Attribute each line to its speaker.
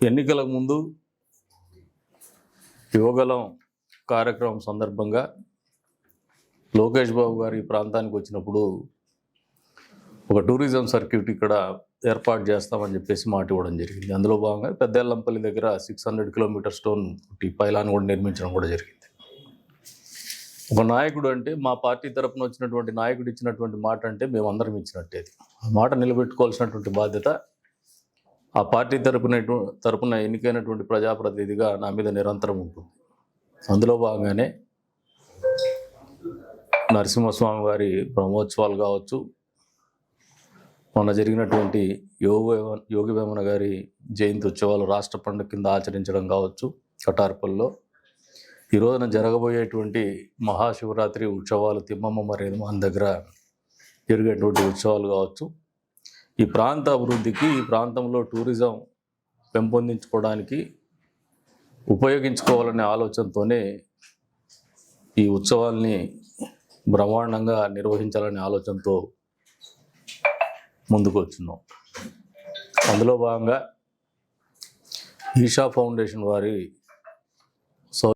Speaker 1: ఎన్నికలకు ముందు యువగలం కార్యక్రమం సందర్భంగా లోకేష్ బాబు గారి ప్రాంతానికి వచ్చినప్పుడు ఒక టూరిజం సర్క్యూట్ ఇక్కడ ఏర్పాటు చేస్తామని చెప్పేసి మాట ఇవ్వడం జరిగింది. అందులో భాగంగా పెద్దెల్లంపల్లి దగ్గర 600 కిలోమీటర్ స్టోన్ పైలాన్ కూడా నిర్మించడం కూడా జరిగింది. ఒక నాయకుడు అంటే మా పార్టీ తరపున వచ్చినటువంటి నాయకుడు ఇచ్చినటువంటి మాట అంటే మేమందరం ఇచ్చినట్టే. ఆ మాట నిలబెట్టుకోవాల్సినటువంటి బాధ్యత ఆ పార్టీ తరపున ఎన్నికైనటువంటి ప్రజాప్రతినిధిగా నా మీద నిరంతరం ఉంటుంది. అందులో భాగంగానే నరసింహస్వామి వారి బ్రహ్మోత్సవాలు కావచ్చు, మొన్న జరిగినటువంటి యోగి వేమన గారి జయంతి ఉత్సవాలు రాష్ట్ర పండుగ కింద ఆచరించడం కావచ్చు, కటార్పల్లో ఈ రోజున జరగబోయేటువంటి మహాశివరాత్రి ఉత్సవాలు, తిమ్మమ్మ మరి మన దగ్గర జరిగేటువంటి ఉత్సవాలు కావచ్చు, ఈ ప్రాంత అభివృద్ధికి, ఈ ప్రాంతంలో టూరిజం పెంపొందించుకోవడానికి ఉపయోగించుకోవాలనే ఆలోచనతోనే ఈ ఉత్సవాల్ని బ్రహ్మాండంగా నిర్వహించాలనే ఆలోచనతో ముందుకు వచ్చున్నాం. అందులో భాగంగా ఈషా ఫౌండేషన్ వారి